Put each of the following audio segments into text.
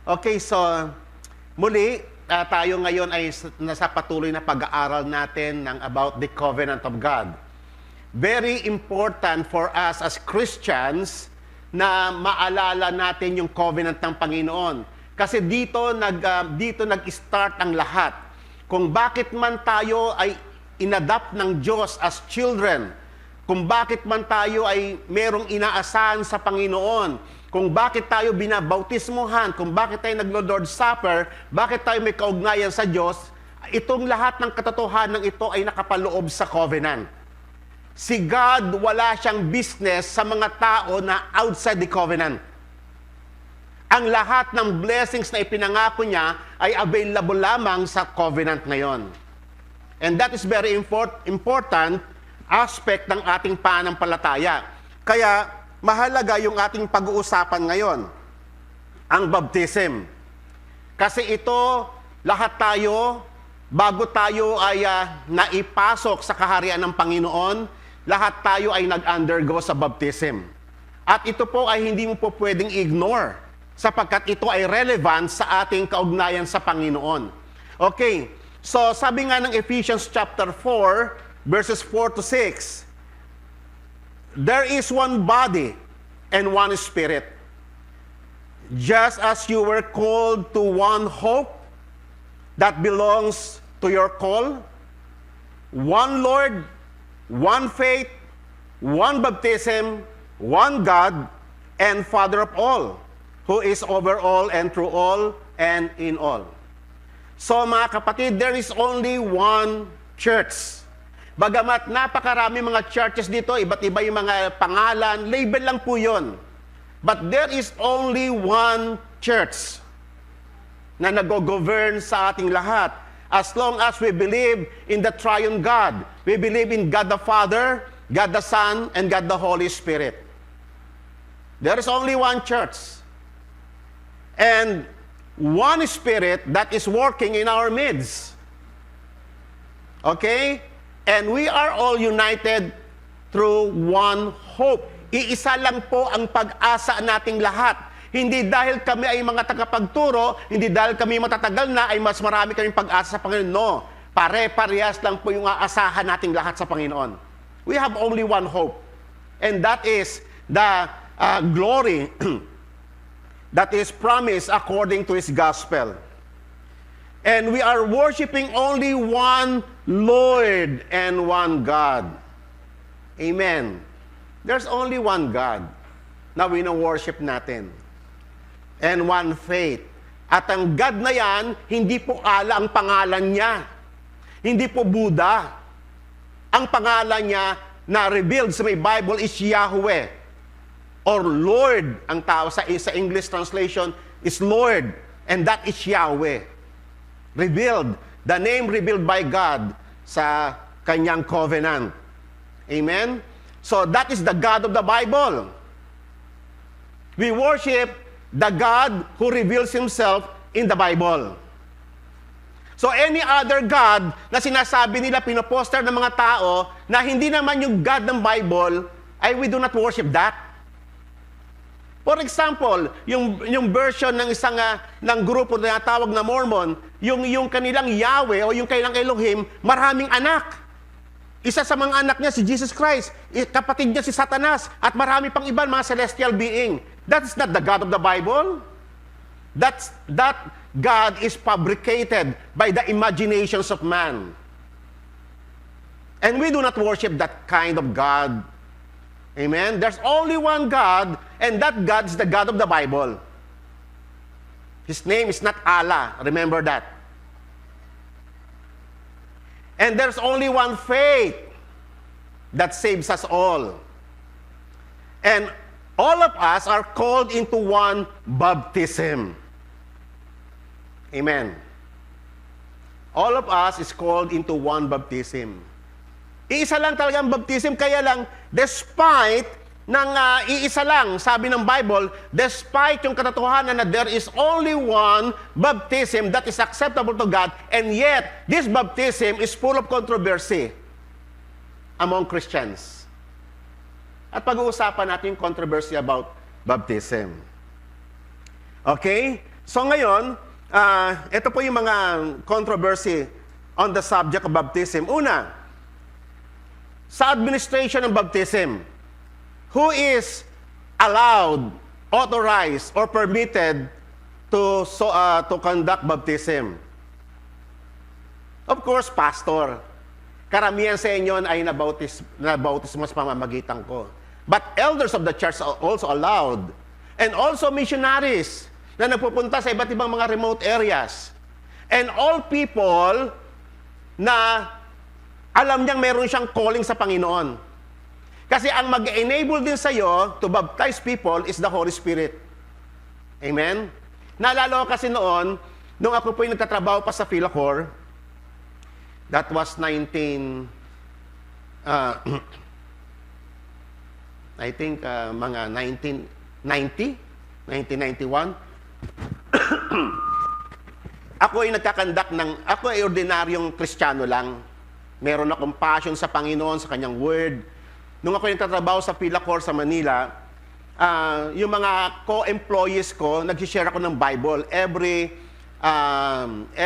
Okay, so muli, tayo ngayon ay nasa patuloy na pag-aaral natin ng about the covenant of God. Very important for us as Christians na maalala natin yung covenant ng Panginoon. Kasi dito nag-start ang lahat. Kung bakit man tayo ay inadapt ng Diyos as children, kung bakit man tayo ay merong inaasahan sa Panginoon, kung bakit tayo binabautismuhan, kung bakit tayo naglo-Lord's Supper, bakit tayo may kaugnayan sa Diyos, itong lahat ng katotohanan ito ay nakapaloob sa covenant. Si God, wala siyang business sa mga tao na outside the covenant. Ang lahat ng blessings na ipinangako niya ay available lamang sa covenant ngayon. And that is very important aspect ng ating pananampalataya. Kaya, mahalaga yung ating pag-uusapan ngayon, ang baptism. Kasi ito, lahat tayo, bago tayo ay naipasok sa kaharian ng Panginoon, lahat tayo ay nag-undergo sa baptism. At ito po ay hindi mo po pwedeng ignore, sapagkat ito ay relevant sa ating kaugnayan sa Panginoon. Okay, so sabi nga ng Ephesians chapter 4, verses 4 to 6, there is one body and one spirit. Just as you were called to one hope that belongs to your call, one Lord, one faith, one baptism, one God, and Father of all, who is over all and through all and in all. So mga kapatid, there is only one church. Bagamat napakarami mga churches dito, iba't iba yung mga pangalan, label lang po yun. But there is only one church na nag-govern sa ating lahat. As long as we believe in the triune God, we believe in God the Father, God the Son, and God the Holy Spirit. There is only one church. And one Spirit that is working in our midst. Okay? And we are all united through one hope. Iisa lang po ang pag-asa nating lahat. Hindi dahil kami ay mga tagapagturo, hindi dahil kami matatagal na, ay mas marami kaming pag-asa sa Panginoon. No. Pare-parehas lang po yung aasahan nating lahat sa Panginoon. We have only one hope. And that is the glory that is promised according to His gospel. And we are worshiping only one Lord and one God. Amen. There's only one God na wino-worship natin. And one faith. At ang God na yan, hindi po Allah ang pangalan niya. Hindi po Buddha. Ang pangalan niya na revealed sa may Bible is Yahweh. Or Lord. Ang tao sa English translation is Lord. And that is Yahweh. Revealed, the name revealed by God sa kanyang covenant. Amen? So that is the God of the Bible. We worship the God who reveals Himself in the Bible. So any other God na sinasabi nila, pinoposter ng mga tao, na hindi naman yung God ng Bible, ay we do not worship that. For example, yung version ng isang ng grupo na tawag na Mormon, yung kanilang Yahweh o yung kanilang Elohim, maraming anak. Isa sa mga anak niya si Jesus Christ, kapatid niya si Satanas, at marami pang iba mga celestial being. That's not the God of the Bible. That God is fabricated by the imaginations of man. And we do not worship that kind of God. Amen? There's only one God, and that God is the God of the Bible. His name is not Allah. Remember that. And there's only one faith that saves us all. And all of us are called into one baptism. Amen. All of us is called into one baptism. Iisa lang talaga ang baptism, kaya lang, despite ng iisa lang, sabi ng Bible, despite yung katotohanan na there is only one baptism that is acceptable to God, and yet, this baptism is full of controversy among Christians. At pag-uusapan natin yung controversy about baptism. Okay? So ngayon, ito po yung mga controversy on the subject of baptism. Una, sa administration ng baptism, who is allowed, authorized, or permitted to conduct baptism? Of course, pastor. Karamihan sa inyo ay nabautismo sa pamamagitan ko. But elders of the church are also allowed. And also missionaries na nagpupunta sa iba't ibang mga remote areas. And all people na alam niyang meron siyang calling sa Panginoon. Kasi ang mag-enable din sa'yo to baptize people is the Holy Spirit. Amen? Naalala ko kasi noon, nung ako po yung nagtatrabaho pa sa Philacor, that was I think mga 1991. Ako ay ordinaryong Kristiyano lang. Meron akong passion sa Panginoon, sa Kanyang Word. Nung ako nagtatrabaho sa Philacor sa Manila, yung mga co-employees ko, nag-share ako ng Bible. Every 12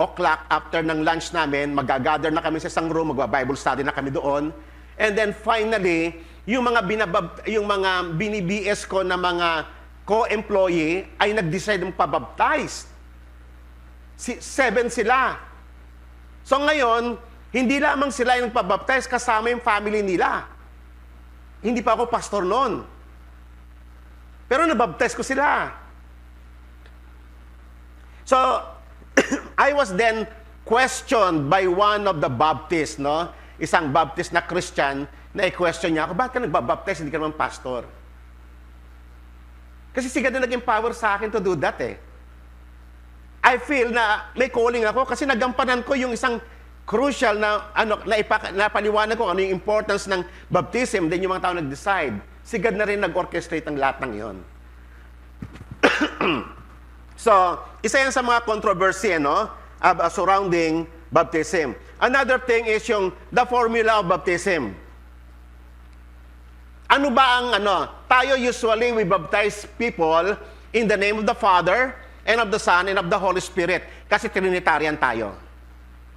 o'clock after ng lunch namin, mag-gather na kami sa isang room, mag-Bible study na kami doon. And then finally, yung mga binibis ko na mga co-employee ay nag-decide ng pabaptize. 7 sila. So ngayon, hindi lamang sila yung pabaptize, kasama yung family nila. Hindi pa ako pastor noon. Pero nabaptize ko sila. So, I was then questioned by one of the Baptists, no? Isang Baptist na Christian, na i-question niya ako, bakit ka nagbabaptize, hindi ka naman pastor? Kasi sigad na naging power sa akin to do that eh. I feel na may calling ako kasi nagampanan ko yung isang crucial na napaliwanag ko ano yung importance ng baptism, then yung mga tao nag-decide. Sigad na rin nag-orchestrate ang lahat ng yon. So, isa yan sa mga controversy, surrounding baptism. Another thing is the formula of baptism. Ano ba ang tayo usually we baptize people in the name of the Father and of the Son and of the Holy Spirit. Kasi Trinitarian tayo.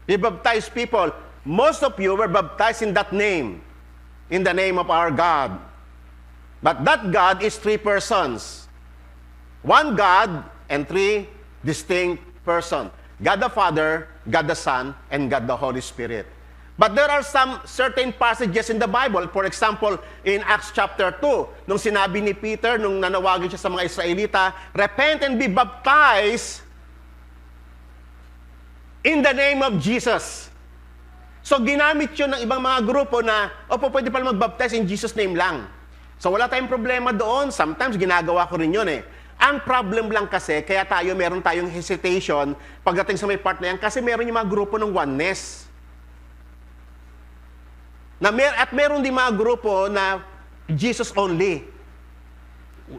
We baptize people. Most of you were baptized in that name. In the name of our God. But that God is 3 persons. One God and 3 distinct persons. God the Father, God the Son, and God the Holy Spirit. But there are some certain passages in the Bible. For example, in Acts chapter 2, nung sinabi ni Peter, nung nanawagin siya sa mga Israelita, repent and be baptized in the name of Jesus. So ginamit yun ng ibang mga grupo na, pwede pala mag-baptize in Jesus' name lang. So wala tayong problema doon. Sometimes ginagawa ko rin yun eh. Ang problem lang kasi, kaya meron tayong hesitation pagdating sa may part na yan, kasi meron yung mga grupo ng oneness. At meron din mga grupo na Jesus only.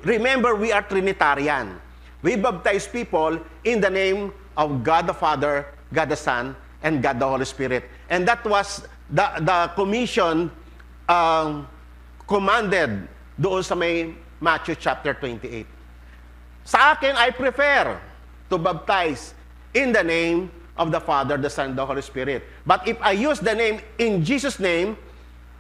Remember, we are Trinitarian. We baptize people in the name of God the Father, God the Son, and God the Holy Spirit. And that was the commission commanded doon sa may Matthew chapter 28. Sa akin, I prefer to baptize in the name of the Father, the Son, and the Holy Spirit. But if I use the name in Jesus' name,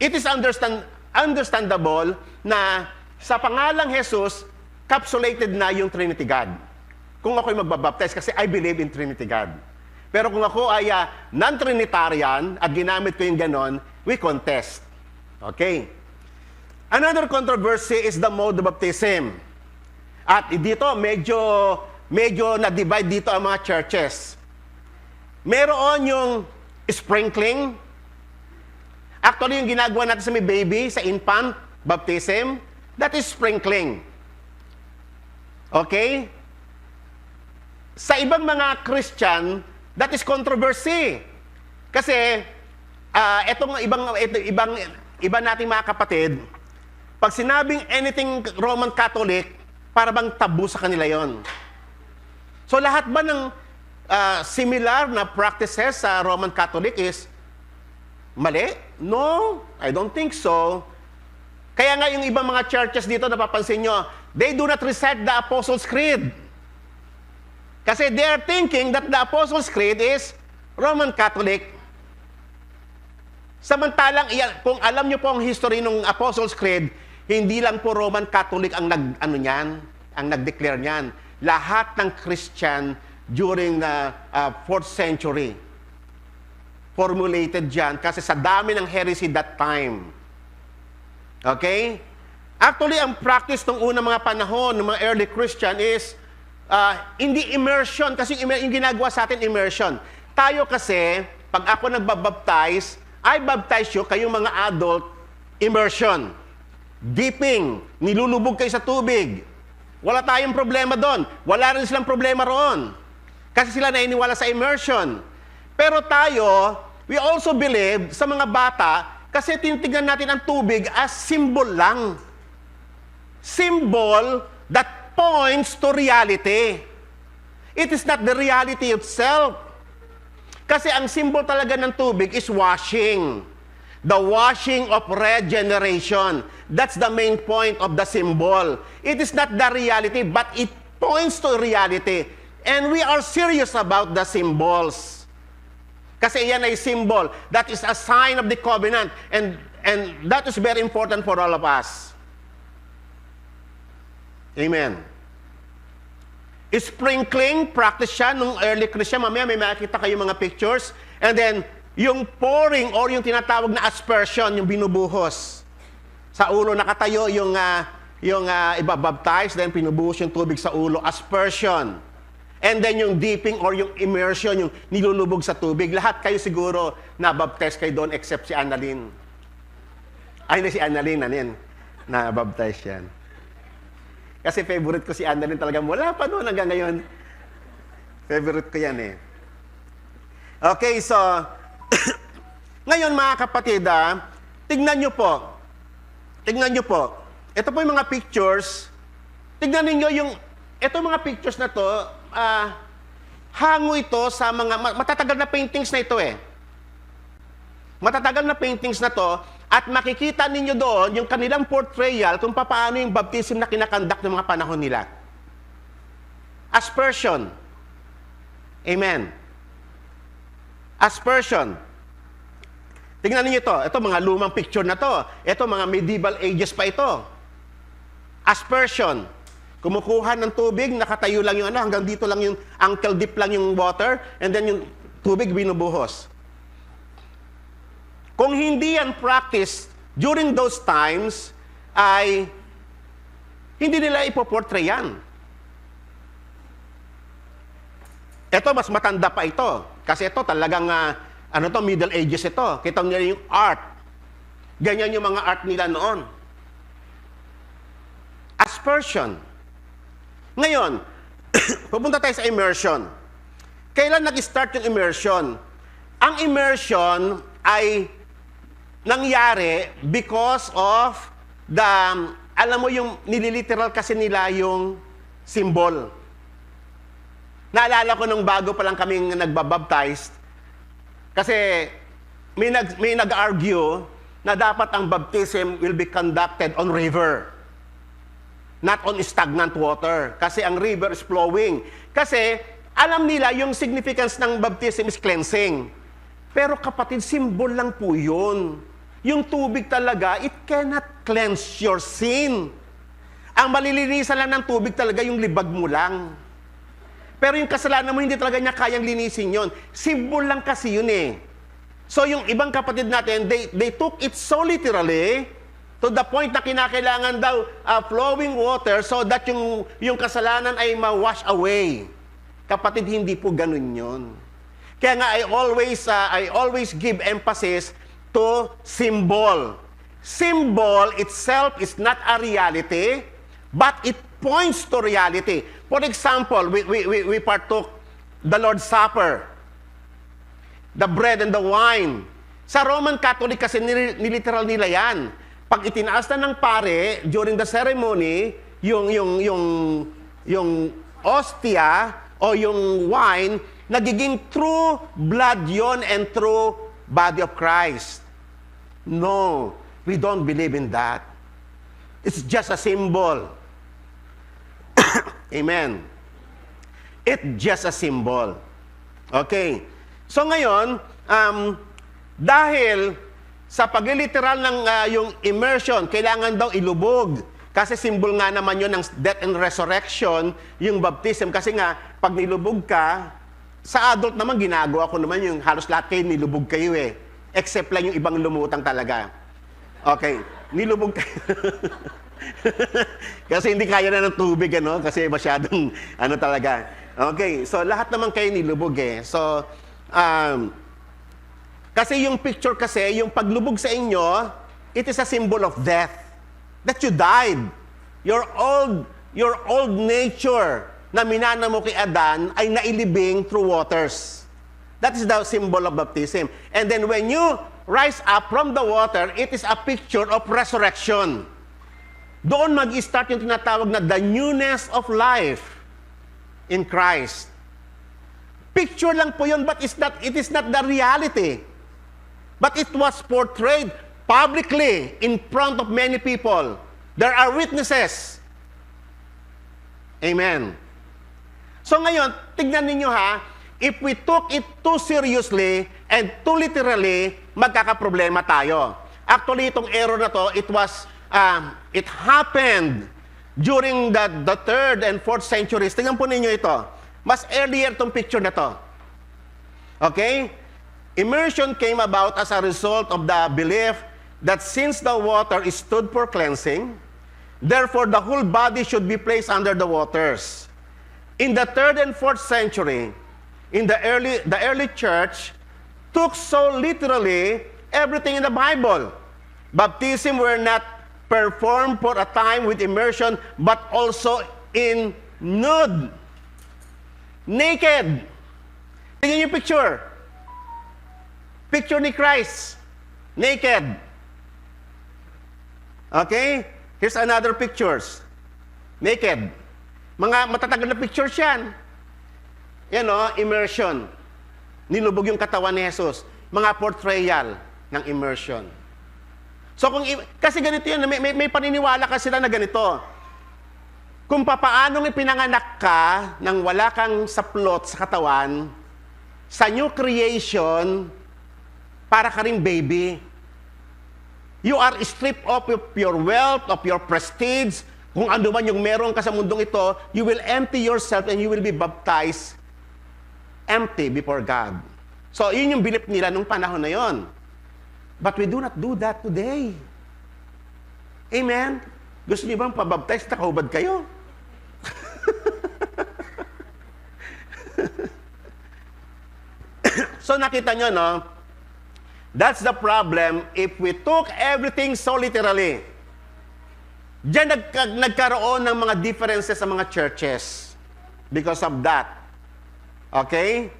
it is understandable na sa pangalang Jesus, capsulated na yung Trinity God. Kung ako'y magbabaptize kasi I believe in Trinity God. Pero kung ako ay non-Trinitarian at ginamit ko yung ganon, we contest. Okay? Another controversy is the mode of baptism. At dito, medyo na-divide dito ang mga churches. Meron yung sprinkling. Actually, yung ginagawa natin sa may baby, sa infant baptism, that is sprinkling. Okay? Sa ibang mga Christian, that is controversy. Kasi, etong iba nating mga kapatid, pag sinabing anything Roman Catholic, para bang tabu sa kanila yon. So lahat ba ng similar na practices sa Roman Catholic is mali? No, I don't think so. Kaya nga yung ibang mga churches dito, napapansin nyo, They do not recite the Apostles' Creed. Kasi they are thinking that the Apostles' Creed is Roman Catholic. Samantalang, kung alam nyo po ang history ng Apostles' Creed, hindi lang po Roman Catholic ang nag-declare niyan. Lahat ng Christian during the 4th century formulated diyan kasi sa dami ng heresy that time. Okay? Actually, ang practice ng unang mga panahon ng mga early Christian is hindi immersion, kasi yung ginagawa sa atin immersion. Tayo kasi, pag ako nagbabaptize, I baptize you, kayong mga adult, immersion. Dipping, nilulubog kayo sa tubig. Wala tayong problema doon. Wala rin silang problema roon. Kasi sila nainiwala sa immersion. Pero tayo, we also believe sa mga bata, kasi tinitignan natin ang tubig as symbol lang. Symbol that points to reality. It is not the reality itself. Kasi ang symbol talaga ng tubig is washing. The washing of regeneration. That's the main point of the symbol. It is not the reality, but it points to reality. And we are serious about the symbols. Kasi yan ay symbol. That is a sign of the covenant. And that is very important for all of us. Amen. Sprinkling, practice siya nung early Christian. Mamaya may makikita kayo mga pictures. And then, yung pouring or yung tinatawag na aspersion, yung binubuhos. Sa ulo nakatayo yung ibabaptize, then pinubuhos yung tubig sa ulo, aspersion. And then yung dipping or yung immersion, yung nilulubog sa tubig. Lahat kayo siguro nabaptize kayo doon except si Annalyn. Ay, na si Annalyn, nabaptize yan. Kasi favorite ko si Annalyn talaga. Wala pa noon hanggang ngayon. Favorite ko yan eh. Okay, so, ngayon mga kapatid, tignan nyo po. Tignan nyo po. Ito po yung mga pictures. Tignan ninyo yung, ito mga pictures na to, hango ito sa mga, matatagal na paintings na ito eh. Matatagal na paintings na to, at makikita ninyo doon yung kanilang portrayal kung paano yung baptism na kinakandak ng mga panahon nila. Aspersion. Amen. Aspersion. Tingnan niyo ito. Ito mga lumang picture na to. Ito mga medieval ages pa ito. Aspersion. Kumukuha ng tubig, nakatayo lang yung hanggang dito lang yung ankle deep lang yung water, and then yung tubig binubuhos. Kung hindi yan practice during those times, ay hindi nila ipoportray yan. Ito, mas matanda pa ito. Kasi ito talagang, Middle Ages ito. Kita nyo yung art. Ganyan yung mga art nila noon. Aspersion. Ngayon, pupunta tayo sa immersion. Kailan nag-start yung immersion? Ang immersion ay nangyari because of the, alam mo yung nililiteral kasi nila yung symbol. Naalala ko nung bago pa lang kaming nagbabaptize, kasi may nag-argue na dapat ang baptism will be conducted on river, not on stagnant water. Kasi ang river is flowing. Kasi alam nila yung significance ng baptism is cleansing. Pero kapatid, symbol lang po yun. Yung tubig talaga, it cannot cleanse your sin. Ang malilinisan lang ng tubig talaga yung libag mo lang. Pero yung kasalanan mo, hindi talaga niya kayang linisin yon. Symbol lang kasi yun eh. So yung ibang kapatid natin, they took it so literally to the point na kinakailangan daw flowing water so that yung kasalanan ay ma-wash away. Kapatid, hindi po ganun yun. Kaya nga I always give emphasis to symbol. Symbol itself is not a reality, but it points to reality. For example, we partook the Lord's Supper, the bread and the wine. Sa Roman Catholic kasi niliteral nila yan. Pag itinaas na ng pare during the ceremony, yung ostia o yung wine, nagiging true blood yon and true body of Christ. No, we don't believe in that. It's just a symbol. Amen. It's just a symbol. Okay. So ngayon, dahil sa pagliliteral ng yung immersion, kailangan daw ilubog. Kasi symbol nga naman yun ng death and resurrection, yung baptism. Kasi nga, pag nilubog ka, sa adult naman, ginagawa ko naman yung halos lahat kayo nilubog kayo eh. Except lang yung ibang lumutang talaga. Okay, nilubog kayo. Kasi hindi kaya na ng tubig, ano? Kasi masyadong, ano talaga. Okay, so lahat naman kayo nilubog eh. So, kasi yung picture kasi, yung paglubog sa inyo, it is a symbol of death. That you died. Your old nature na minana mo kay Adan ay nailibing through waters. That is the symbol of baptism. And then when you rise up from the water, it is a picture of resurrection. Doon mag-start yung tinatawag na the newness of life in Christ. Picture lang po yun, but it is not the reality. But it was portrayed publicly in front of many people. There are witnesses. Amen. So ngayon, tignan ninyo ha, if we took it too seriously and too literally, magkakaproblema tayo. Actually, itong error na to, it happened during the 3rd and 4th centuries. Tingnan po ninyo ito. Mas earlier itong picture na to. Okay? Immersion came about as a result of the belief that since the water stood for cleansing, therefore the whole body should be placed under the waters. In the 3rd and 4th century, in the early church took so literally everything in the Bible. Baptism were not performed for a time with immersion, but also in nude, naked. Tingnan yung picture. Picture ni Christ, naked. Okay? Here's another pictures. Naked. Mga matatagal na pictures yan. Yan o, immersion. Nilubog yung katawan ni Jesus. Mga portrayal ng immersion. So, kasi ganito yun, may paniniwala kasi sila na ganito. Kung papaanong ipinanganak ka nang wala kang saplot sa katawan, sa new creation, para ka ring baby. You are stripped of your wealth, of your prestige. Kung ano man yung meron ka sa mundong ito, you will empty yourself and you will be baptized empty before God. So, yun yung belief nila nung panahon na yon. But we do not do that today. Amen? Gusto niyo bang pabaptize na kahubad kayo? So, nakita nyo, no? That's the problem if we took everything so literally. Diyan nagkaroon ng mga differences sa mga churches because of that. Okay?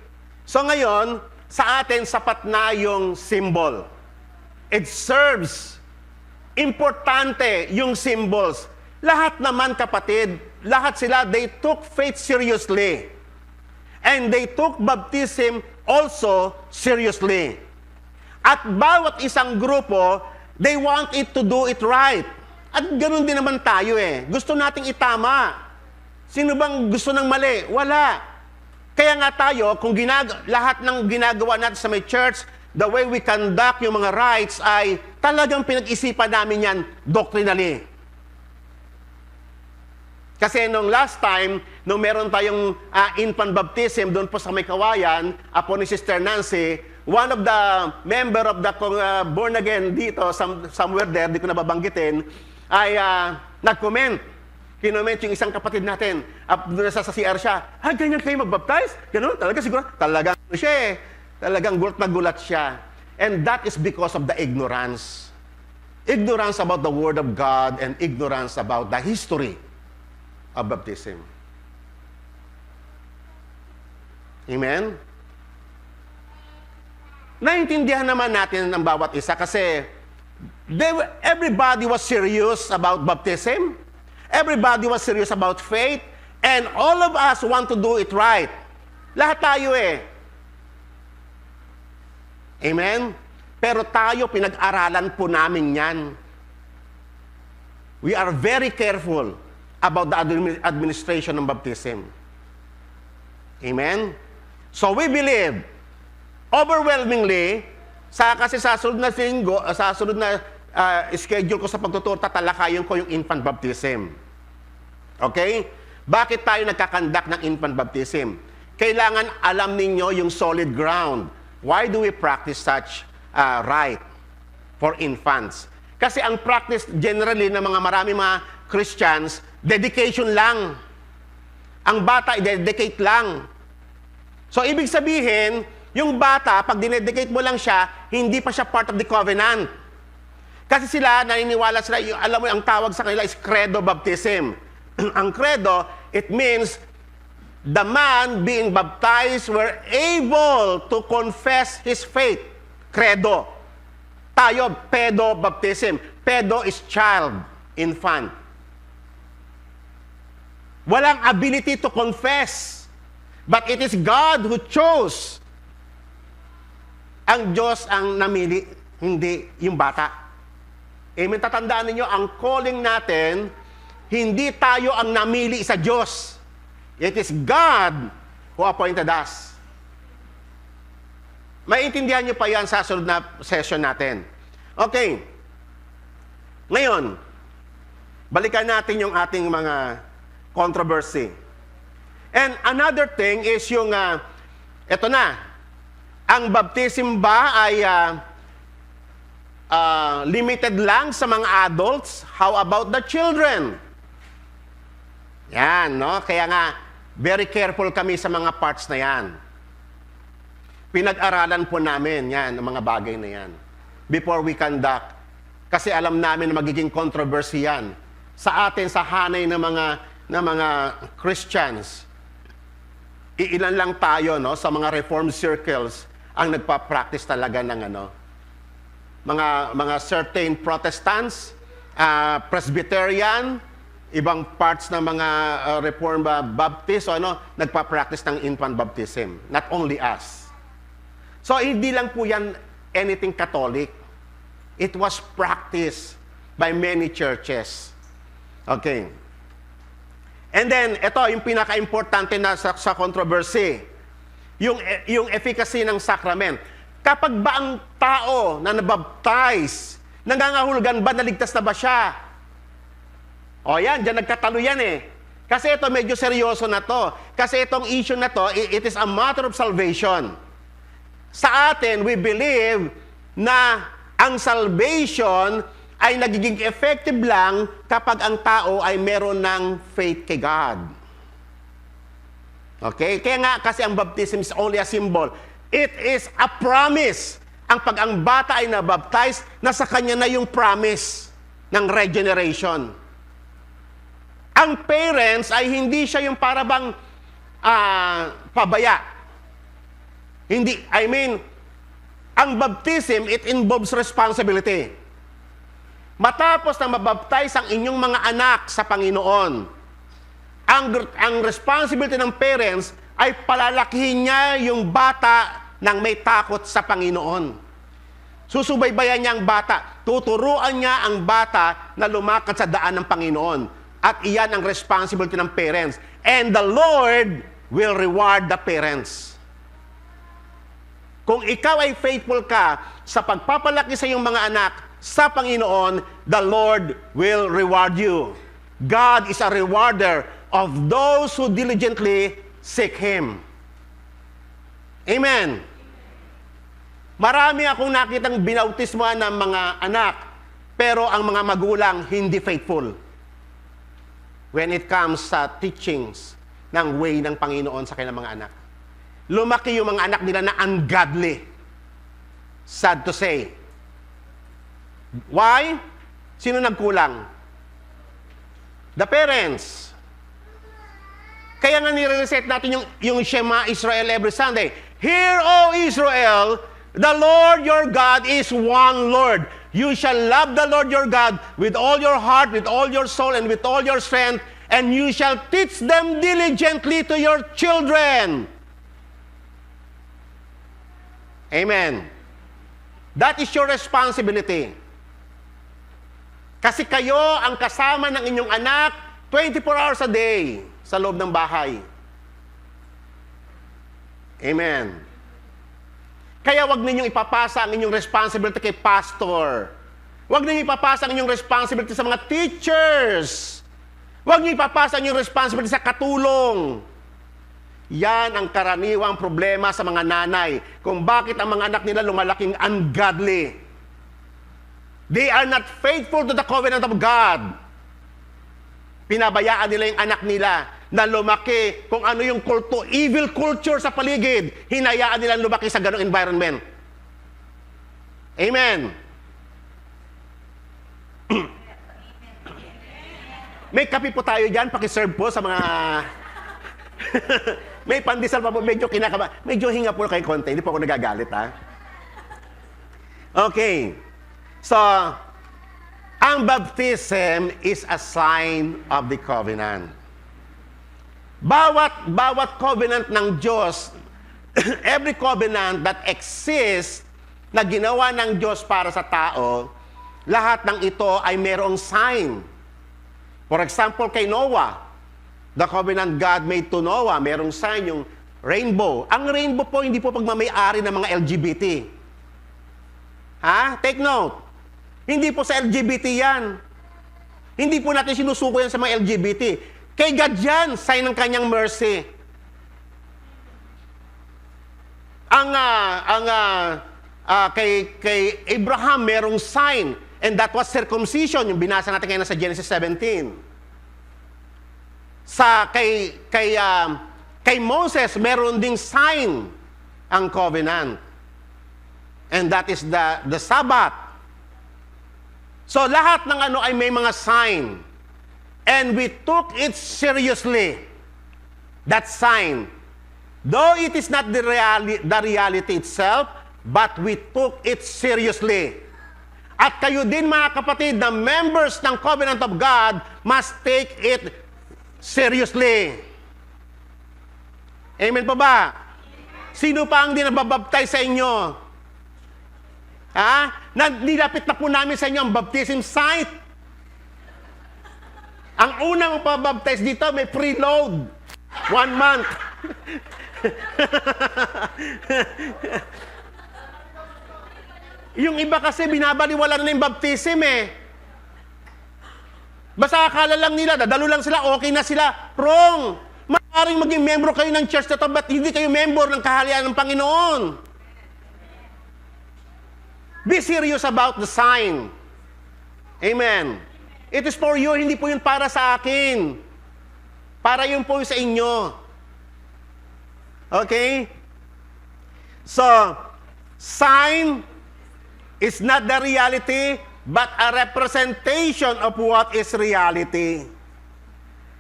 So ngayon, sa atin, sapat na yung symbol. It serves. Importante yung symbols. Lahat naman, kapatid, lahat sila, they took faith seriously. And they took baptism also seriously. At bawat isang grupo, they want it to do it right. At ganoon din naman tayo eh. Gusto nating itama. Sino bang gusto ng mali? Wala. Kaya nga tayo, kung lahat ng ginagawa natin sa may church, the way we conduct yung mga rites ay talagang pinag-isipan namin yan doctrinally. Kasi nung last time, nung meron tayong infant baptism doon po sa may Kawayan, apo ni Sister Nancy, one of the member of the born again dito, somewhere there, di ko nababanggitin, ay nag-comment. Kinoment yung isang kapatid natin. Doon sa CR siya, ganyan kayo mag-baptize? Ganun, talaga siguro. Talagang siya eh. Talagang gulat na gulat siya. And that is because of the ignorance. Ignorance about the Word of God and ignorance about the history of baptism. Amen? Naintindihan naman natin ang bawat isa kasi everybody was serious about baptism. Everybody was serious about faith. And all of us want to do it right. Lahat tayo eh. Amen? Pero tayo, pinag-aralan po namin yan. We are very careful about the administration ng baptism. Amen? So we believe, overwhelmingly, kasi sa sunod na linggo, sa sunod na schedule ko sa pagtuturo, tatalakayin ko yung infant baptism. Okay? Bakit tayo nagkakandak ng infant baptism? Kailangan alam ninyo yung solid ground. Why do we practice such rite for infants? Kasi ang practice generally ng marami mga Christians, dedication lang. Ang bata, i-dedicate lang. So, ibig sabihin, yung bata, pag dinedicate mo lang siya, hindi pa siya part of the covenant. Kasi sila, naniniwala sila, alam mo, ang tawag sa kanila is credo baptism. Ang credo, it means the man being baptized were able to confess his faith. Credo. Tayo, pedo baptism. Pedo is child, infant. Walang ability to confess. But it is God who chose. Ang Diyos ang namili, hindi yung bata. Amen. Tatandaan ninyo, ang calling natin, hindi tayo ang namili sa Diyos. It is God who appointed us. Maintindihan nyo pa yan sa sunod na session natin. Okay. Ngayon, balikan natin yung ating mga controversy. And another thing is yung, eto na, ang baptism ba ay limited lang sa mga adults? How about the children? Yan, no? Kaya nga, very careful kami sa mga parts na yan. Pinag-aralan po namin yan, ang mga bagay na yan. Before we conduct. Kasi alam namin na magiging controversy yan. Sa atin, sa hanay ng mga Christians, iilan lang tayo, no, sa mga reformed circles ang nagpa-practice talaga ng mga certain Protestants, Presbyterian, ibang parts ng mga Reformed Baptist, nagpa-practice ng infant baptism. Not only us. So, hindi lang po yan anything Catholic. It was practiced by many churches. Okay. And then, ito, yung pinaka-importante na sa controversy, yung efficacy ng sacrament. Kapag ba ang tao na nabaptize, nangangahulugan ba, naligtas na ba siya? O yan, dyan nagkatalo yan eh. Kasi ito, medyo seryoso na to. Kasi itong issue na to, it is a matter of salvation. Sa atin, we believe na ang salvation ay nagiging effective lang kapag ang tao ay meron ng faith kay God. Okay? Kaya nga, kasi ang baptism is only a symbol. It is a promise. Pag ang bata ay nabaptize, nasa kanya na yung promise ng regeneration. Ang parents ay hindi siya yung parabang pabaya. Hindi, ang baptism, it involves responsibility. Matapos na mabaptize ang inyong mga anak sa Panginoon, ang responsibility ng parents ay palalakihin niya yung bata ng may takot sa Panginoon. Susubaybayan niya ang bata. Tuturuan niya ang bata na lumakad sa daan ng Panginoon. At iyan ang responsibility ng parents. And the Lord will reward the parents. Kung ikaw ay faithful ka sa pagpapalaki sa iyong mga anak sa Panginoon, the Lord will reward you. God is a rewarder of those who diligently seek Him. Amen. Marami akong nakitang binautismoan ng mga anak, pero ang mga magulang hindi faithful when it comes sa teachings ng way ng Panginoon sa kanilang mga anak. Lumaki yung mga anak nila na ungodly. Sad to say. Why? Sino nagkulang? The parents. Kaya nga nire-reset natin yung Shema Israel every Sunday. Hear, O Israel, the Lord your God is one Lord. You shall love the Lord your God with all your heart, with all your soul, and with all your strength, and you shall teach them diligently to your children. Amen. That is your responsibility. Kasi kayo ang kasama ng inyong anak 24 hours a day sa loob ng bahay. Amen. Kaya wag ninyong ipapasa ang inyong responsibility kay pastor. Wag ninyong ipapasa ang inyong responsibility sa mga teachers. Wag niyo ipapasa ang inyong responsibility sa katulong. Yan ang karaniwang problema sa mga nanay. Kung bakit ang mga anak nila lumalaking ungodly. They are not faithful to the covenant of God. Pinabayaan nila yung anak nila na lumaki kung ano yung kulto, evil culture sa paligid. Hinayaan nilang lumaki sa ganong environment. Amen. May kape po tayo dyan, pakiserve po sa mga... May pandesal pa po, medyo kinakaba. Medyo hinga po kayo konti, hindi po ako nagagalit, ha? Okay. So, ang baptism is a sign of the covenant. Bawat covenant ng Diyos, every covenant that exists na ginawa ng Diyos para sa tao, lahat ng ito ay mayroong sign. For example, kay Noah, the covenant God made to Noah, merong sign yung rainbow. Ang rainbow po, hindi po pagmamayari ng mga LGBT. Ha? Take note. Hindi po sa LGBT yan. Hindi po natin sinusuko yan sa mga LGBT. Kay God yan, sign ng kanyang mercy. Kay Abraham, merong sign. And that was circumcision, yung binasa natin ngayon sa Genesis 17. Kay Moses, meron ding sign ang covenant. And that is the Sabbath. So lahat ng ano ay may mga sign. And we took it seriously. That sign. Though it is not the reality itself, but we took it seriously. At kayo din mga kapatid na members ng Covenant of God must take it seriously. Amen pa ba? Sino pa ang di nababaptize sa inyo? Ha? Nilapit na po namin sa inyo ang baptism site. Ang unang pabaptize dito may preload. 1 month. Yung iba kasi binabaliwala na yung baptism eh. Basta akala lang nila, dadalo lang sila, okay na sila. Wrong! Maaaring maging membro kayo ng church na to, but hindi kayo member ng kaharian ng Panginoon. Be serious about the sign. Amen. It is for you, hindi po yun para sa akin. Para yun po sa inyo. Okay? So, sign is not the reality, but a representation of what is reality.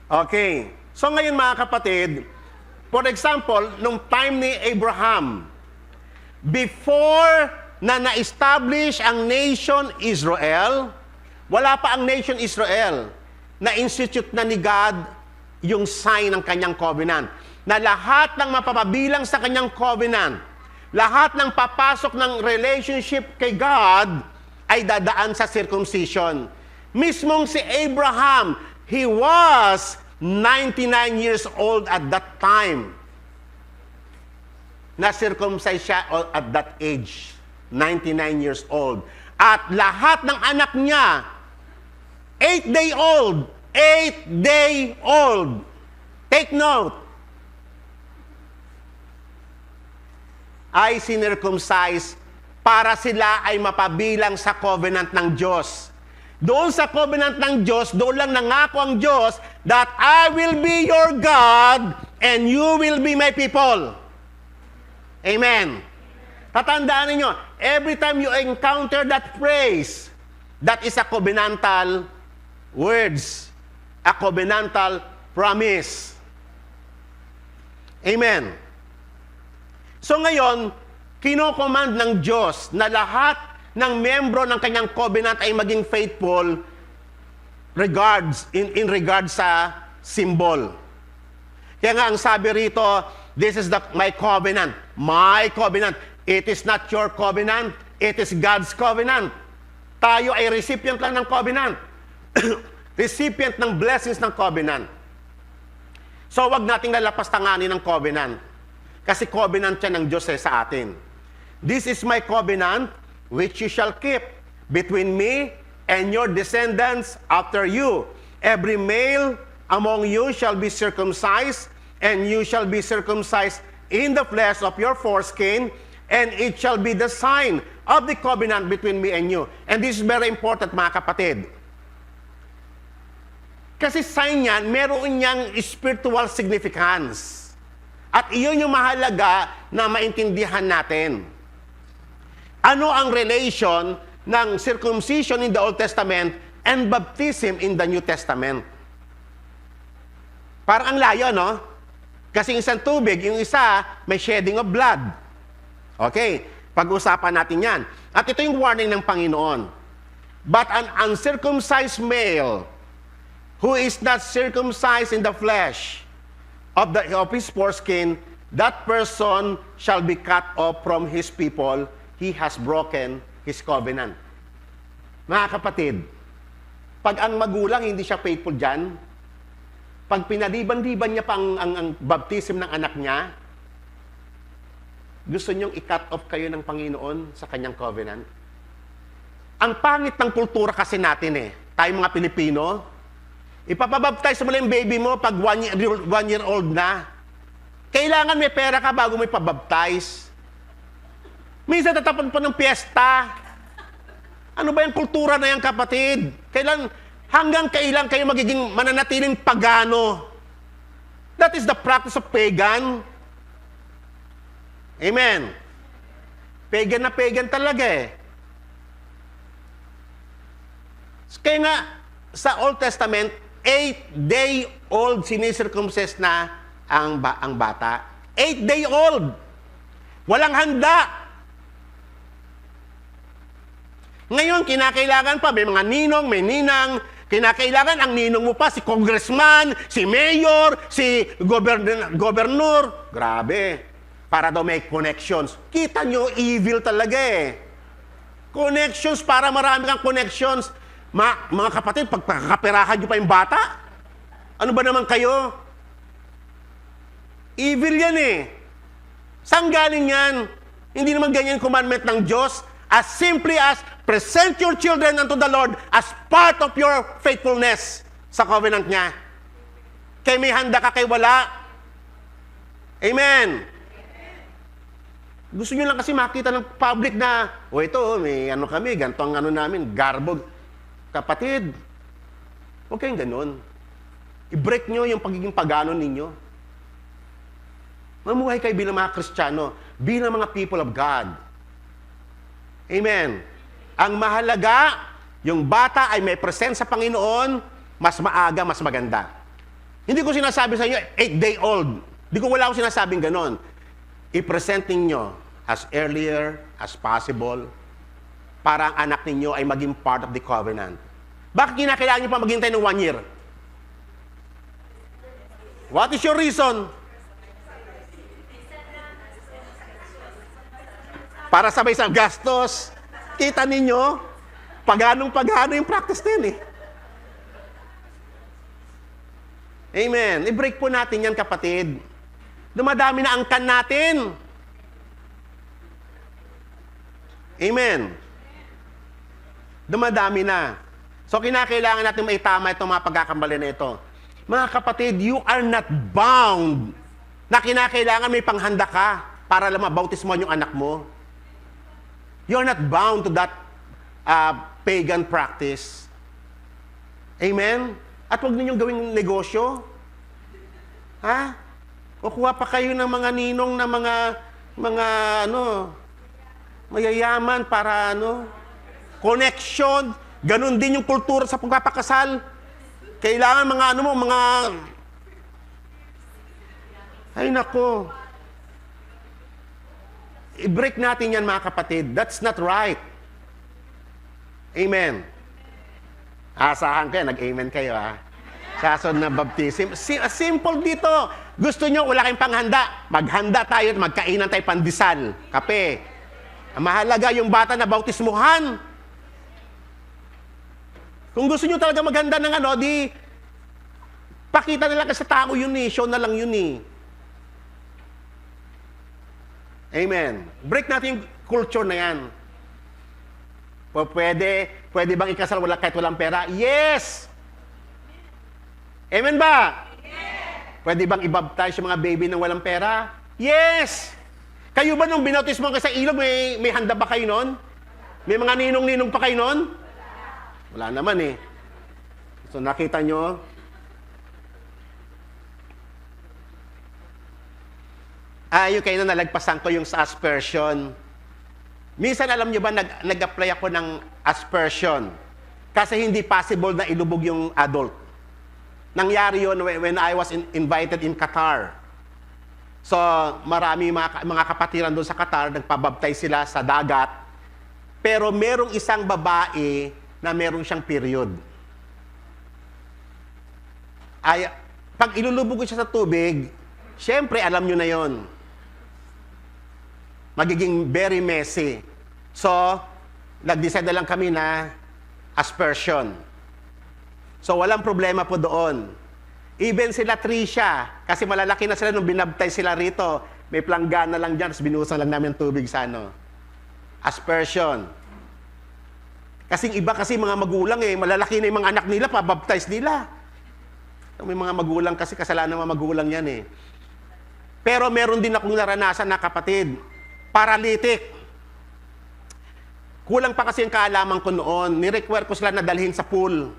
Okay. So ngayon mga kapatid, for example, nung time ni Abraham, before na na-establish ang nation Israel, wala pa ang nation Israel, na-institute na ni God yung sign ng kanyang covenant. Na lahat ng mapapabilang sa kanyang covenant, lahat ng papasok ng relationship kay God ay dadaan sa circumcision. Mismong si Abraham, he was 99 years old at that time. Na-circumcise siya at that age. 99 years old. At lahat ng anak niya, 8-day-old. 8-day-old. Take note. Ay sinircumcise para sila ay mapabilang sa covenant ng Diyos. Doon sa covenant ng Diyos, doon lang nangako ang Diyos that I will be your God and you will be my people. Amen. Tatandaan ninyo, every time you encounter that phrase, that is a covenantal words, a covenantal promise. Amen. So ngayon, kinocommand ng Diyos na lahat ng membro ng kanyang covenant ay maging faithful in regards sa symbol. Kaya nga ang sabi rito, this is my covenant. My covenant. It is not your covenant. It is God's covenant. Tayo ay recipient lang ng covenant. Recipient ng blessings ng covenant. So, wag nating lalapastanganin ng covenant. Kasi covenant siya ng Diyos sa atin. This is my covenant, which you shall keep between me and your descendants after you. Every male among you shall be circumcised, and you shall be circumcised in the flesh of your foreskin, and it shall be the sign of the covenant between me and you. And this is very important, mga kapatid. Kasi sign yan, meron niyang spiritual significance. At iyon yung mahalaga na maintindihan natin. Ano ang relation ng circumcision in the Old Testament and baptism in the New Testament? Parang ang layo, no? Kasi isang tubig, yung isa, may shedding of blood. Okay, pag-usapan natin yan. At ito yung warning ng Panginoon. But an uncircumcised male who is not circumcised in the flesh of his foreskin, that person shall be cut off from his people. He has broken his covenant. Mga kapatid, pag ang magulang hindi siya faithful dyan, pag pinaliban-liban niya pa ang baptism ng anak niya, gusto niyong i-cut off kayo ng Panginoon sa kanyang covenant? Ang pangit ng kultura kasi natin tayong mga Pilipino, ipapabaptize mo lang yung baby mo pag 1 year old na. Kailangan may pera ka bago mo ipabaptize. Minsan tatapon pa ng piyesta. Ano ba yung kultura na yan, kapatid? Hanggang kailan kayo magiging mananatiling pagano? That is the practice of pagan. Amen. Pagan na pagan talaga Kaya nga, sa Old Testament, 8-day-old sinicircumcise na ang bata. 8-day-old. Walang handa. Ngayon, kinakailangan pa, may mga ninong, may ninang, kinakailangan ang ninong mo pa, si congressman, si mayor, si gobernur. Grabe. Para daw may connections. Kita nyo, evil talaga Connections, para marami kang connections. Mga kapatid, pagkakaperahan nyo pa yung bata, ano ba naman kayo? Evil yan Saan galing yan? Hindi naman ganyan commandment ng Diyos. As simply as present your children unto the Lord as part of your faithfulness sa covenant niya. Kaya may handa ka, kay wala. Amen. Gusto nyo lang kasi makita ng public na, ito, may kami, ganito ang namin, garbog. Kapatid, huwag kayong ganun. I-break nyo yung pagiging pagano ninyo. Mamuhay kayo bilang mga Kristiyano, bilang mga people of God. Amen. Ang mahalaga, yung bata ay may present sa Panginoon, mas maaga, mas maganda. Hindi ko sinasabi sa inyo, 8-day-old. Wala akong sinasabing ganon. I-present ninyo as earlier as possible para ang anak ninyo ay maging part of the covenant. Bakit kinakailangan nyo pa maghintay ng 1 year? What is your reason? Para sabay sa gastos. Kita ninyo, pagano yung practice din Amen. I-break po natin yan, kapatid. Dumadami na ang kan natin. Amen. Dumadami na. So, kinakailangan natin maitama itong mga pagkakamali na ito. Mga kapatid, you are not bound na kinakailangan may panghanda ka para lang mabautismohan yung anak mo. You are not bound to that pagan practice. Amen? At huwag ninyong gawing negosyo. Kukuha pa kayo ng mga ninong na mga mayayaman para connection. Ganon din yung kultura sa pagpapakasal. Kailangan mga ay nako. I-break natin yan, mga kapatid. That's not right. Amen. Asahan kayo, nag-amen kayo Sasunod na baptism. Simple dito. Gusto nyo, wala kayong panghanda. Maghanda tayo at magkainan tayo pandesal, kape. Ang mahalaga yung bata na bautismuhan. Kung gusto nyo talaga maganda ng ano, di pakita na lang sa tao yun eh. Show na lang yun eh. Amen. Break natin yung culture na yan. Pwede bang ikasal kahit walang pera? Yes! Amen ba? Yes! Pwede bang ibaptize yung mga baby ng walang pera? Yes! Kayo ba nung binautismo kayo sa ilog, may handa ba kayo nun? May mga ninong-ninong pa kayo nun? Wala naman eh. So nakita nyo? Yung kayo na nalagpasan ko yung sa aspersion. Minsan alam nyo ba, nag-apply ako ng aspersion. Kasi hindi possible na ilubog yung adult. Nangyari yun when I was invited in Qatar. So, marami mga kapatiran doon sa Qatar, nagpabaptize sila sa dagat. Pero merong isang babae na meron siyang period. Pag ilulubog ko siya sa tubig, syempre, alam nyo na yon. Magiging very messy. So, nag-decide na lang kami na aspersion. So, walang problema po doon. Even sila Tricia, kasi malalaki na sila nung binabtay sila rito, may planggana lang dyan, tapos binuhusan lang namin tubig sa ano. Aspersion. Kasing iba kasi mga magulang malalaki na yung mga anak nila, pabaptize nila. May mga magulang kasi kasalanan ng mga magulang yan eh. Pero meron din akong naranasan na kapatid, paralytic. Kulang pa kasi yung kaalaman ko noon. Ni-require ko sila na dalhin sa pool.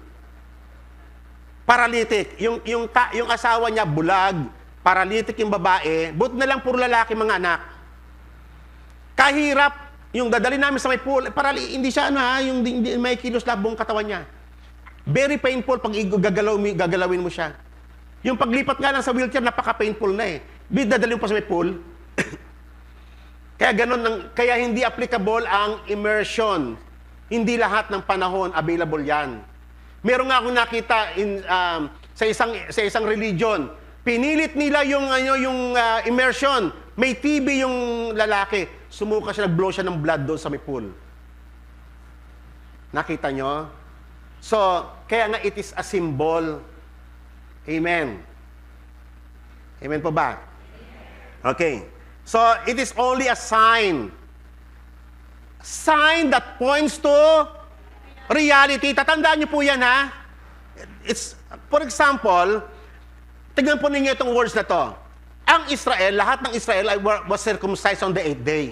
Paralytic. Yung asawa niya, bulag. Paralytic yung babae. But na lang puro lalaki mga anak. Kahirap. Yung dadalhin namin sa may pool, hindi siya yung may kilos na buong katawan niya. Very painful pag gagalawin mo siya. Yung paglipat nga lang sa wheelchair, napaka-painful na eh. Dadalhin mo pa sa may pool. Kaya hindi applicable ang immersion. Hindi lahat ng panahon available yan. Meron nga akong nakita sa isang religion. Pinilit nila yung immersion. May TB yung lalaki. Sumuka siya, nag-blow siya ng blood doon sa may pool. Nakita nyo? So, kaya nga it is a symbol. Amen. Amen po ba? Okay. So, it is only a sign. Sign that points to reality. Tatandaan niyo po yan, ha? For example, tignan po ninyo itong words na to. Ang Israel, lahat ng Israel was circumcised on the 8th day.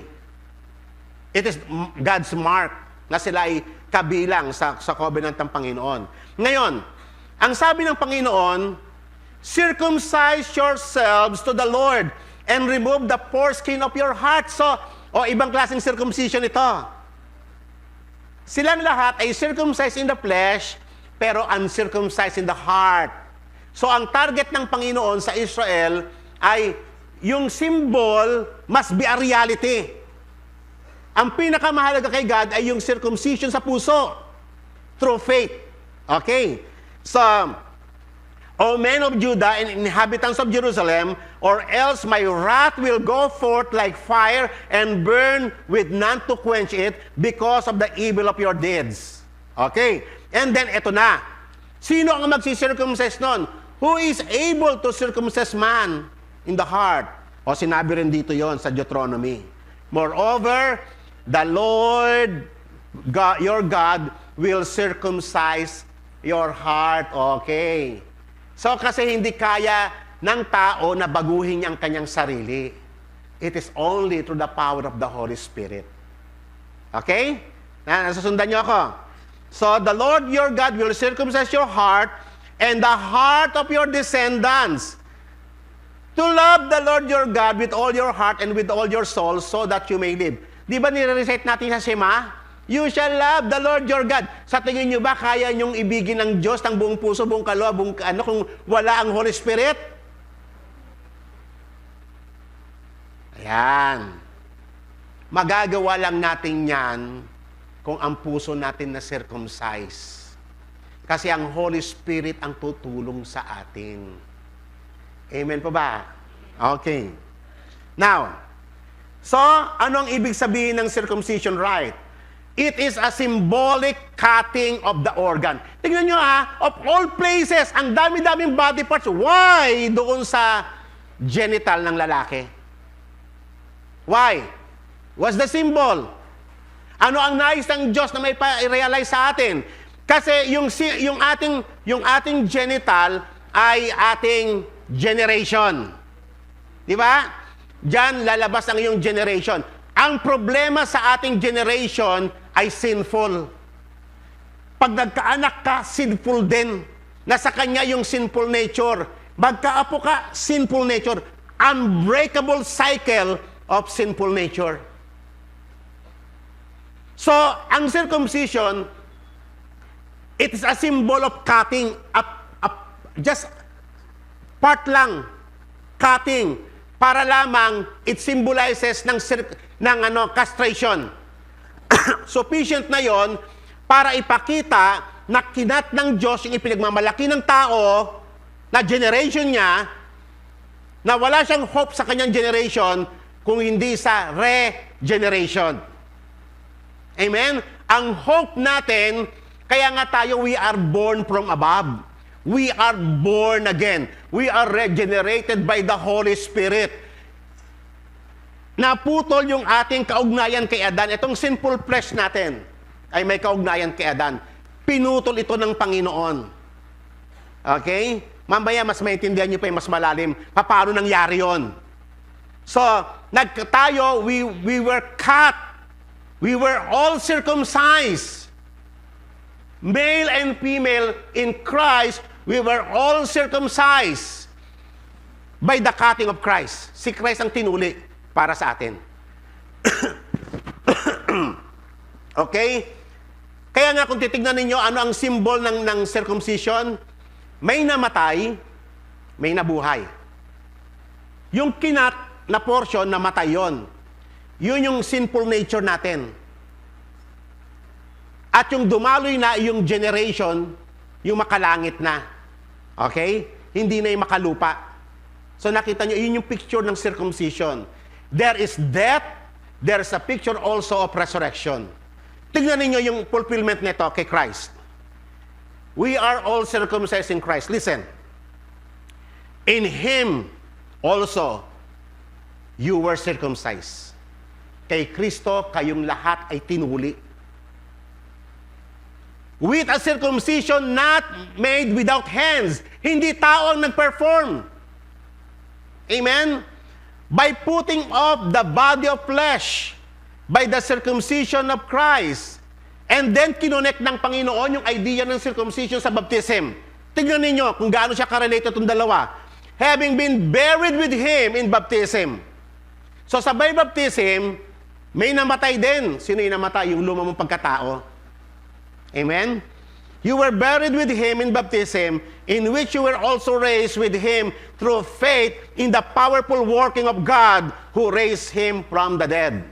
It is God's mark na sila ay kabilang sa covenant ng Panginoon. Ngayon, ang sabi ng Panginoon, circumcise yourselves to the Lord and remove the foreskin of your heart. So, ibang klaseng circumcision ito. Silang lahat ay circumcised in the flesh, pero uncircumcised in the heart. So, ang target ng Panginoon sa Israel ay yung symbol must be a reality. Ang pinakamahalaga kay God ay yung circumcision sa puso through faith. Okay? So, O men of Judah and inhabitants of Jerusalem, or else my wrath will go forth like fire and burn with none to quench it because of the evil of your deeds. Okay? And then, eto na. Sino ang magsisircumcise nun? Who is able to circumcise man in the heart? O sinabi rin dito yon sa Deuteronomy. Moreover, the Lord God, your God will circumcise your heart. Okay. So kasi hindi kaya ng tao na baguhin niya ang kanyang sarili. It is only through the power of the Holy Spirit. Okay? Nasusundan niyo ako. So the Lord your God will circumcise your heart and the heart of your descendants, to love the Lord your God with all your heart and with all your soul so that you may live. Di ba nire-recite natin sa Shema? You shall love the Lord your God. Sa tingin nyo ba kaya nyong ibigin ng Diyos ng buong puso, buong kaloob, kung wala ang Holy Spirit? Ayan. Magagawa lang natin yan kung ang puso natin na circumcise. Kasi ang Holy Spirit ang tutulong sa atin. Amen po ba? Okay. Now, so, ano ang ibig sabihin ng circumcision rite? It is a symbolic cutting of the organ. Tingnan nyo of all places, ang dami-daming body parts, why doon sa genital ng lalaki? Why? What's the symbol? Ano ang nais ng Diyos na may pa-realize sa atin? Kasi yung ating genital ay ating generation. Di ba? Diyan lalabas ang iyong generation. Ang problema sa ating generation ay sinful. Pag nagkaanak ka, sinful din. Nasa kanya yung sinful nature. Magkaapo ka, sinful nature. Unbreakable cycle of sinful nature. So, ang circumcision, it is a symbol of cutting, just part lang, cutting, para lamang it symbolizes ng castration. Sufficient na yon para ipakita na kinat ng Diyos yung ipinagmamalaki ng tao na generation niya, na wala siyang hope sa kanyang generation kung hindi sa regeneration. Amen? Ang hope natin, kaya nga tayo, we are born from above. We are born again. We are regenerated by the Holy Spirit. Naputol yung ating kaugnayan kay Adan. Itong sinful flesh natin ay may kaugnayan kay Adan. Pinutol ito ng Panginoon. Okay? Mamaya mas maintindihan niyo pa yung mas malalim. Paano nangyari yon? So, we were cut. We were all circumcised. Male and female in Christ, we were all circumcised by the cutting of Christ. Si Christ ang tinuli para sa atin. Okay? Kaya nga kung titignan ninyo ano ang symbol ng circumcision, may namatay, may nabuhay. Yung kinat na portion, namatay yon. Yun yung sinful nature natin. At yung dumaloy na yung generation, yung makalangit na. Okay? Hindi na yung makalupa. So nakita nyo, yun yung picture ng circumcision. There is death, there is a picture also of resurrection. Tingnan ninyo yung fulfillment nito kay Christ. We are all circumcised in Christ. Listen. In Him also, you were circumcised. Kay Kristo, kayong lahat ay tinuli. With a circumcision not made without hands. Hindi tao ang nag-perform. Amen? By putting off the body of flesh, by the circumcision of Christ. And then, kinonect ng Panginoon yung idea ng circumcision sa baptism. Tingnan ninyo kung gaano siya karelated itong dalawa. Having been buried with Him in baptism. So, sabay baptism, may namatay din. Sino yung namatay? Yung lumang pagkatao. Amen? You were buried with Him in baptism, in which you were also raised with Him through faith in the powerful working of God who raised Him from the dead.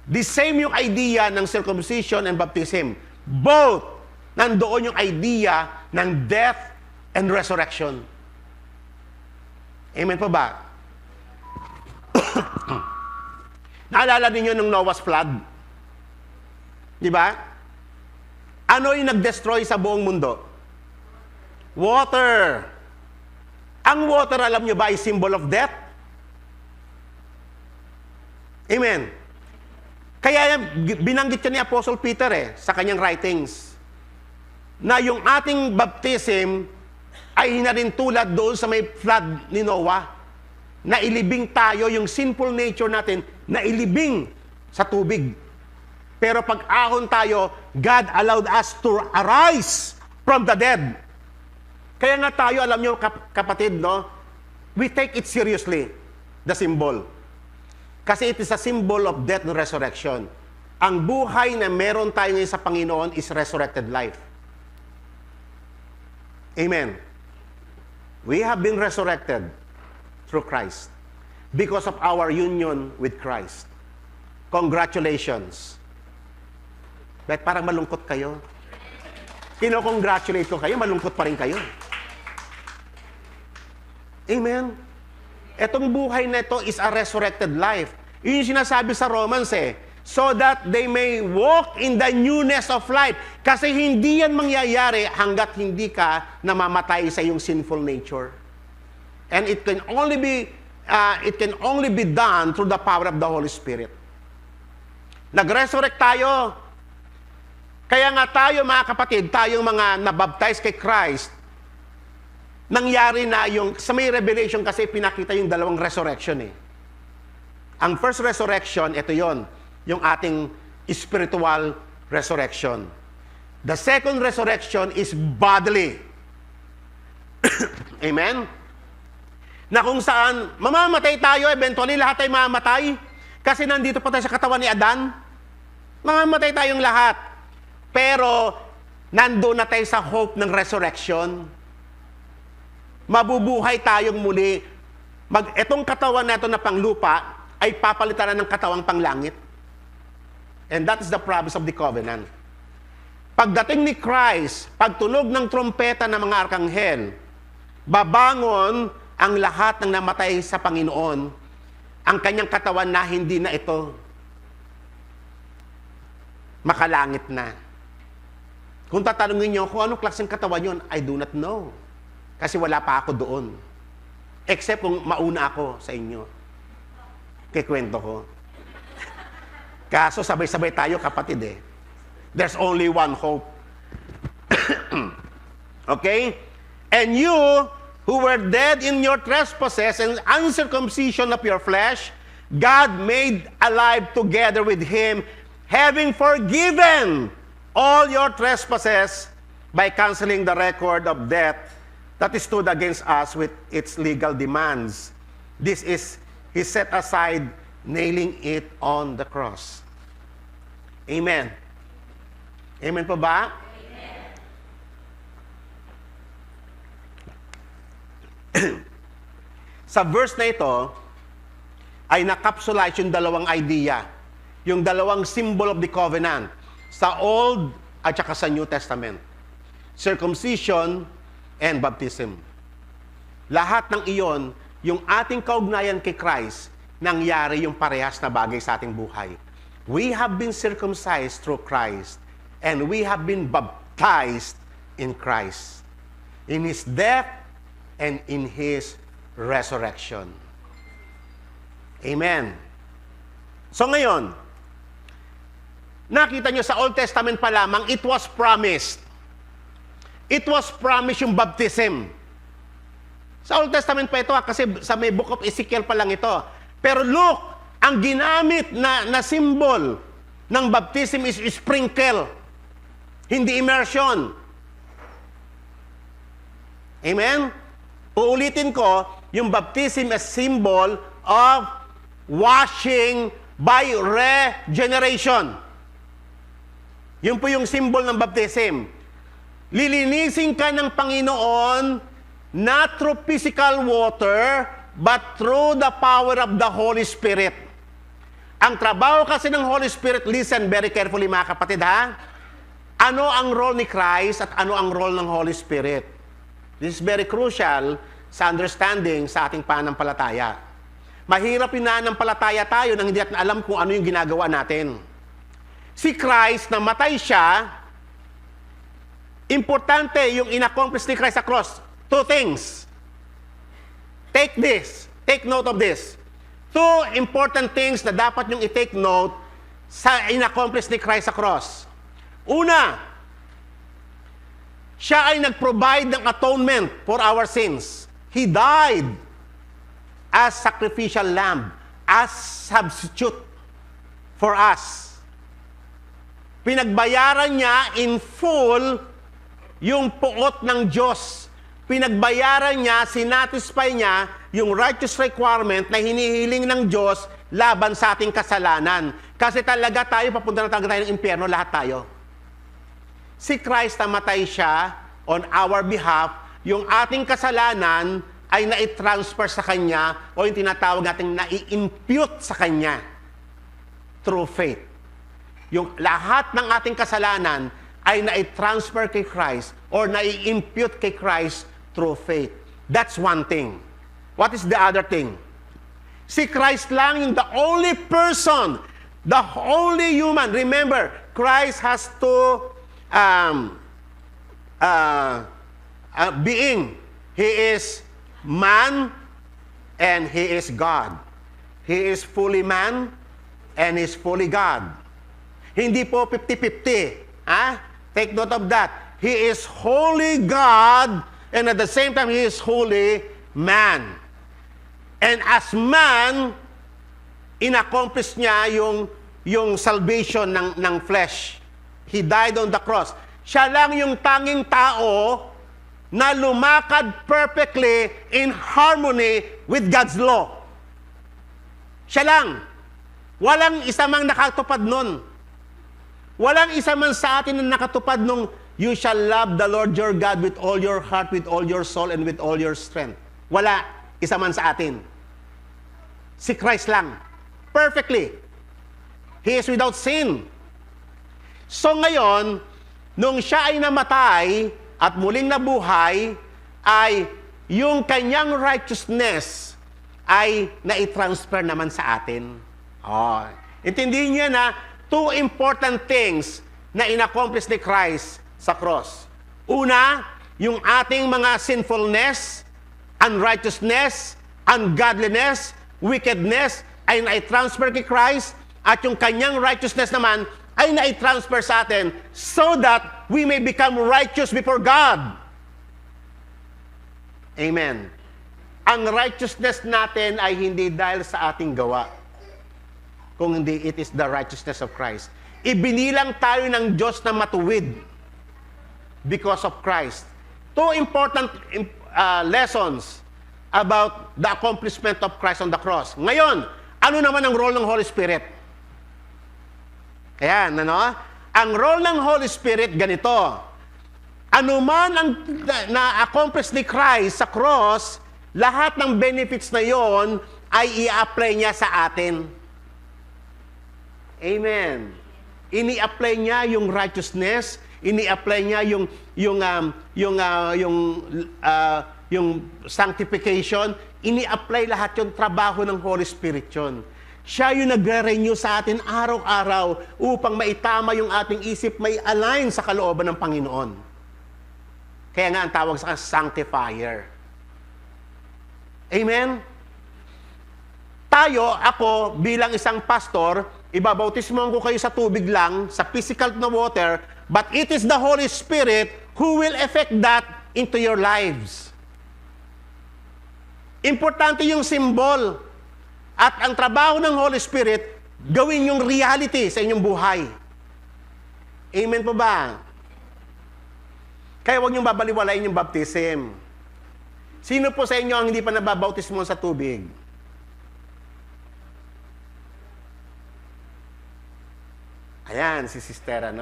The same yung idea ng circumcision and baptism. Both, nandoon yung idea ng death and resurrection. Amen po ba? Naalala ninyo ng Noah's flood? Di ba? Ano yung nag-destroy sa buong mundo? Water. Ang water, alam nyo ba, ay symbol of death? Amen. Kaya binanggit niya ni Apostle Peter sa kanyang writings na yung ating baptism ay hinarin tulad doon sa may flood ni Noah, na ilibing tayo, yung sinful nature natin, na ilibing sa tubig. Pero pag ahon tayo, God allowed us to arise from the dead. Kaya nga tayo, alam nyo kapatid, no? We take it seriously, the symbol. Kasi it is a symbol of death and resurrection. Ang buhay na meron tayo ngayon sa Panginoon is resurrected life. Amen. We have been resurrected through Christ because of our union with Christ. Congratulations. But parang malungkot kayo. Kino-congratulate ko kayo, malungkot pa rin kayo. Amen. Etong buhay na ito is a resurrected life. Yun yung sinasabi sa Romans so that they may walk in the newness of life. Kasi hindi yan mangyayari hanggat hindi ka namamatay sa iyong sinful nature. And it can only be done through the power of the Holy Spirit. Nag-resurrect tayo. Kaya nga tayo, mga kapatid, tayong mga nabaptize kay Christ, nangyari na yung, sa may Revelation kasi pinakita yung dalawang resurrection eh. Ang first resurrection, ito yon, yung ating spiritual resurrection. The second resurrection is bodily. Amen? Na kung saan, mamamatay tayo, eventually lahat ay mamamatay. Kasi nandito pa tayo sa katawan ni Adan. Mamamatay tayong lahat. Pero, nandoon na tayo sa hope ng resurrection. Mabubuhay tayong muli. Etong katawan na ito na panglupa, ay papalitan na ng katawang panglangit. And that is the promise of the covenant. Pagdating ni Christ, pagtunog ng trompeta ng mga arkanghel, babangon ang lahat ng namatay sa Panginoon, ang kanyang katawan na hindi na ito makalangit na. Kung tatanungin niyo kung anong klaseng katawan yun, I do not know. Kasi wala pa ako doon. Except kung mauna ako sa inyo. Kikwento ko. Kaso sabay-sabay tayo, kapatid eh. There's only one hope. Okay? And you, who were dead in your trespasses and uncircumcision of your flesh, God made alive together with Him, having forgiven all your trespasses by canceling the record of debt that stood against us with its legal demands. This is He set aside, nailing it on the cross. Amen. Amen po ba? Amen. Sa verse na ito, ay nakapsulize yung dalawang idea. Yung dalawang symbol of the covenant. Sa Old at saka sa New Testament. Circumcision and baptism. Lahat ng iyon, yung ating kaugnayan kay Christ, nangyari yung parehas na bagay sa ating buhay. We have been circumcised through Christ, and we have been baptized in Christ, in His death and in His resurrection. Amen. So ngayon, nakita nyo sa Old Testament pa lamang, it was promised. It was promised yung baptism. Sa Old Testament pa ito kasi sa may book of Ezekiel pa lang ito. Pero look, ang ginamit na symbol ng baptism is sprinkle, hindi immersion. Amen? Uulitin ko, yung baptism is symbol of washing by regeneration. Yun po yung symbol ng baptism. Lilinisin ka ng Panginoon not through physical water, but through the power of the Holy Spirit. Ang trabaho kasi ng Holy Spirit, listen very carefully mga kapatid ha, ano ang role ni Christ at ano ang role ng Holy Spirit? This is very crucial sa understanding sa ating pananampalataya. Mahirap pinanampalataya tayo nang hindi natin alam kung ano yung ginagawa natin. Si Christ, namatay siya, importante yung inaccomplish ni Christ sa cross. Two things. Take this. Take note of this. Two important things na dapat nyong i-take note sa inaccomplish ni Christ sa cross. Una, siya ay nag-provide ng atonement for our sins. He died as sacrificial lamb, as substitute for us. Pinagbayaran niya in full yung puot ng Diyos. Pinagbayaran niya, sinatisfy niya yung righteous requirement na hinihiling ng Diyos laban sa ating kasalanan. Kasi talaga tayo, papunta na talaga tayo ng impyerno, lahat tayo. Si Christ, namatay siya on our behalf, yung ating kasalanan ay nai-transfer sa Kanya o yung tinatawag natin nai-impute sa Kanya through faith. Yung lahat ng ating kasalanan ay nai-transfer kay Christ or nai-impute kay Christ through faith. That's one thing. What is the other thing? Si Christ lang yung the only person The only human. Remember, Christ has two being. He is man and He is God. He is fully man and He is fully God. Hindi po 50-50. Take note of that. He is holy God and at the same time He is holy man. And as man, inaccomplish niya yung salvation ng flesh. He died on the cross. Siya lang yung tanging tao na lumakad perfectly in harmony with God's law. Siya lang. Walang isa mang nakatupad nun. Walang isa man sa atin na nakatupad nung you shall love the Lord your God with all your heart, with all your soul, and with all your strength. Wala isa man sa atin. Si Christ lang. Perfectly. He is without sin. So ngayon, nung siya ay namatay at muling nabuhay, ay yung kanyang righteousness ay nai-transfer naman sa atin. Intindihin niyo na two important things na inaccomplish ni Christ sa cross. Una, yung ating mga sinfulness, unrighteousness, ungodliness, wickedness ay nai-transfer kay Christ at yung kanyang righteousness naman ay nai-transfer sa atin so that we may become righteous before God. Amen. Ang righteousness natin ay hindi dahil sa ating gawa, kung hindi it is the righteousness of Christ. Ibinilang tayo ng Diyos na matuwid because of Christ. Two important lessons about the accomplishment of Christ on the cross. Ngayon, ano naman ang role ng Holy Spirit? Ayan, ano? Ang role ng Holy Spirit, ganito. Ano man ang na-accomplish ni Christ sa cross, lahat ng benefits na yon ay i-apply niya sa atin. Amen. Ini-apply niya yung righteousness, ini-apply niya yung sanctification, ini-apply lahat yung trabaho ng Holy Spirit yun. Siya yung nagre-renew sa atin araw-araw upang maitama yung ating isip, may align sa kalooban ng Panginoon. Kaya nga ang tawag sa sanctifier. Amen? Ako bilang isang pastor, ibabautismohan ko kayo sa tubig lang, sa physical na water, but it is the Holy Spirit who will effect that into your lives. Importante yung symbol. At ang trabaho ng Holy Spirit, gawin yung reality sa inyong buhay. Amen po ba? Kaya huwag niyong babaliwalain yung baptism. Sino po sa inyo ang hindi pa nababautismo sa tubig? Ayan, si Sister,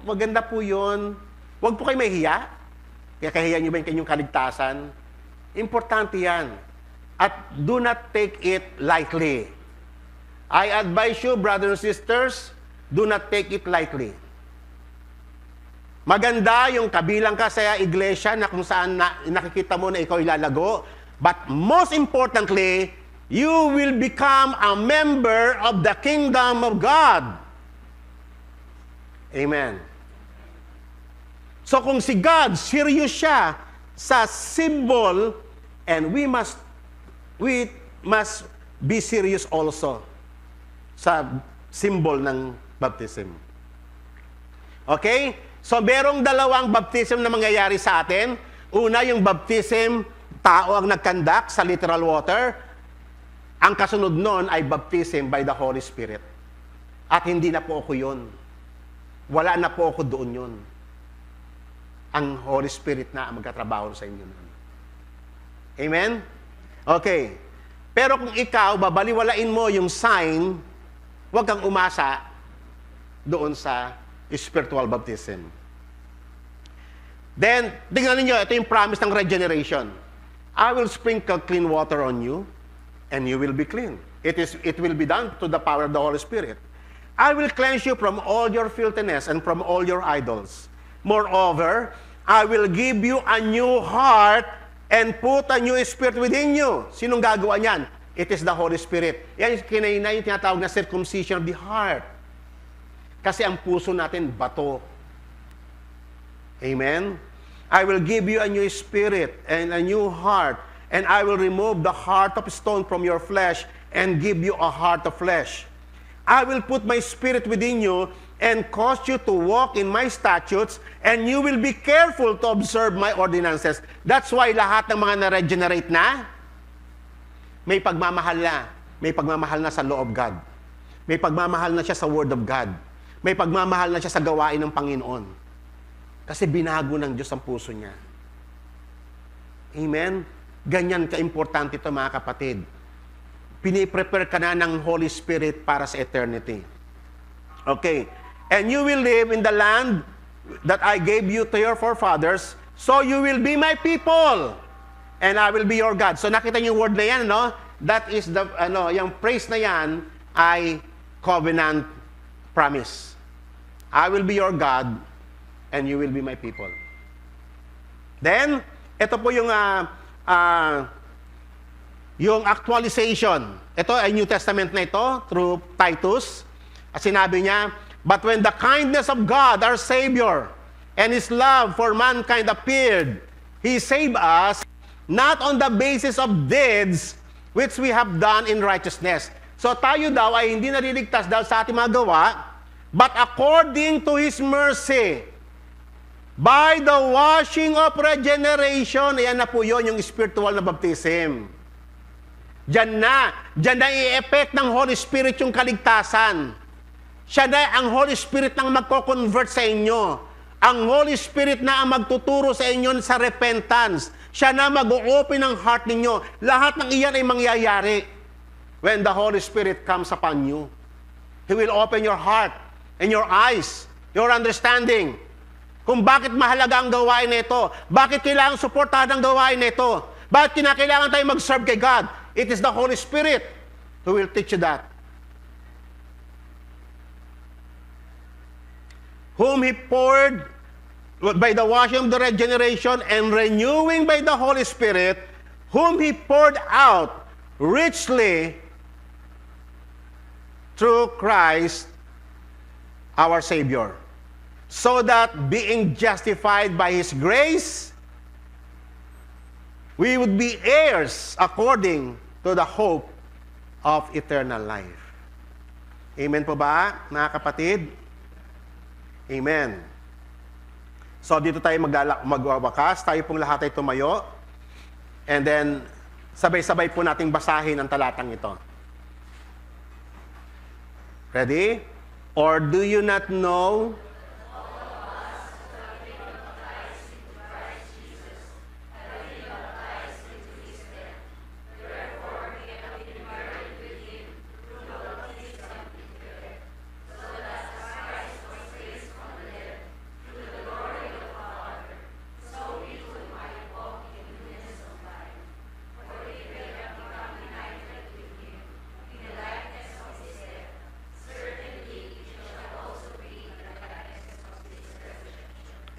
maganda po yun. Huwag po kayo mahihiya. Kaya kahiya niyo ba yung kanyang kaligtasan? Importante yan. At do not take it lightly. I advise you, brothers and sisters, do not take it lightly. Maganda yung kabilang ka sa iglesia na kung saan nakikita mo na ikaw ilalago. But most importantly, you will become a member of the kingdom of God. Amen. So kung si God, serious siya sa symbol, and we must be serious also sa symbol ng baptism. Okay? So merong dalawang baptism na mangyayari sa atin. Una, yung baptism, tao ang nagkandak sa literal water. Ang kasunod nun ay baptism by the Holy Spirit. At hindi na po ako yun. Wala na po ako doon yun. Ang Holy Spirit na ang magkatrabaho sa inyo. Amen? Okay. Pero kung ikaw, babaliwalain mo yung sign, huwag kang umasa doon sa spiritual baptism. Then, tingnan niyo, ito yung promise ng regeneration. I will sprinkle clean water on you, and you will be clean. It will be done to the power of the Holy Spirit. I will cleanse you from all your filthiness and from all your idols. Moreover, I will give you a new heart and put a new spirit within you. Sinong gagawa niyan? It is the Holy Spirit. Yan yung tinatawag na circumcision of the heart. Kasi ang puso natin, bato. Amen? I will give you a new spirit and a new heart, and I will remove the heart of stone from your flesh and give you a heart of flesh. I will put my spirit within you and cause you to walk in my statutes, and you will be careful to observe my ordinances. That's why lahat ng mga na-regenerate na, may pagmamahal na. May pagmamahal na sa law of God. May pagmamahal na siya sa word of God. May pagmamahal na siya sa gawain ng Panginoon. Kasi binago ng Diyos ang puso niya. Amen? Ganyan ka-importante ito, mga kapatid. Piniprepare ka na ng Holy Spirit para sa eternity. Okay. And you will live in the land that I gave you to your forefathers, so you will be my people, and I will be your God. So nakita niyo yung word na yan, no? That is the, yung phrase na yan ay covenant promise. I will be your God, and you will be my people. Then, ito po yung actualization. Ito ay New Testament na ito through Titus. At sinabi niya, but when the kindness of God, our Savior, and His love for mankind appeared, He saved us not on the basis of deeds which we have done in righteousness. So tayo daw ay hindi naliligtas dahil sa ating mga gawa, but according to His mercy, by the washing of regeneration. Ayan na po yun, yung spiritual na baptism. Diyan na i-effect ng Holy Spirit yung kaligtasan. Siya na ang Holy Spirit nang magko-convert sa inyo. Ang Holy Spirit na ang magtuturo sa inyo sa repentance. Siya na mag-o-open ang heart ninyo. Lahat ng iyan ay mangyayari when the Holy Spirit comes upon you. He will open your heart and your eyes, your understanding. Kung bakit mahalaga ang gawain na ito. Bakit kailangan suportahan ang gawain na ito. Bakit kinakailangan tayo mag-serve kay God. It is the Holy Spirit who will teach you that. Whom He poured by the washing of the regeneration and renewing by the Holy Spirit, whom He poured out richly through Christ our Savior, so that being justified by His grace, we would be heirs according to the hope of eternal life. Amen po ba, mga kapatid? Amen. So dito tayo magwawakas, tayo pong lahat ay tumayo, and then sabay-sabay po nating basahin ang talatang ito. Ready? Or do you not know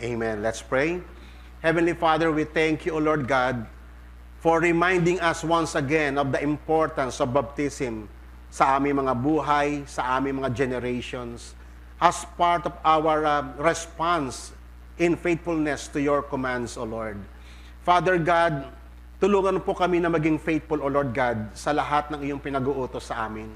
Amen. Let's pray. Heavenly Father, we thank you, O Lord God, for reminding us once again of the importance of baptism sa aming mga buhay, sa aming mga generations, as part of our response in faithfulness to your commands, O Lord. Father God, tulungan po kami na maging faithful, O Lord God, sa lahat ng iyong pinag-uutos sa amin.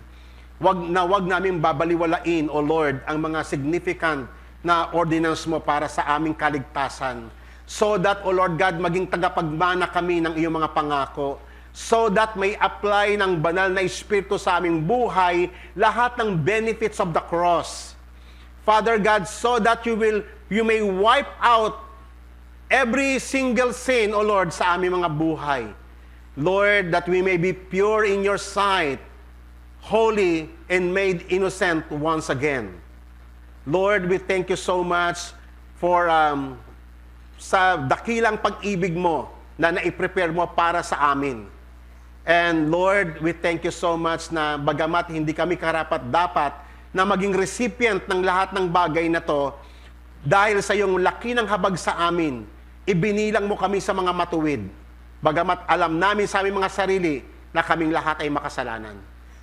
Wag namin babaliwalain, O Lord, ang mga significant na ordinance mo para sa aming kaligtasan. So that, O Lord God, maging tagapagmana kami ng iyong mga pangako. So that may apply ng banal na Espiritu sa aming buhay lahat ng benefits of the cross. Father God, so that you may wipe out every single sin, O Lord, sa aming mga buhay. Lord, that we may be pure in your sight, holy and made innocent once again. Lord, we thank you so much for sa dakilang pag-ibig mo na naiprepare mo para sa amin. And Lord, we thank you so much na bagamat hindi kami karapat-dapat na maging recipient ng lahat ng bagay na to, dahil sa iyong laki ng habag sa amin, ibinilang mo kami sa mga matuwid. Bagamat alam namin sa aming mga sarili na kaming lahat ay makasalanan.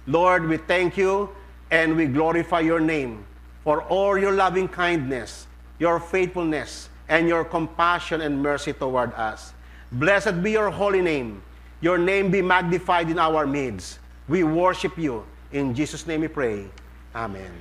Lord, we thank you and we glorify your name for all your loving kindness, your faithfulness, and your compassion and mercy toward us. Blessed be your holy name. Your name be magnified in our midst. We worship you. In Jesus' name we pray. Amen.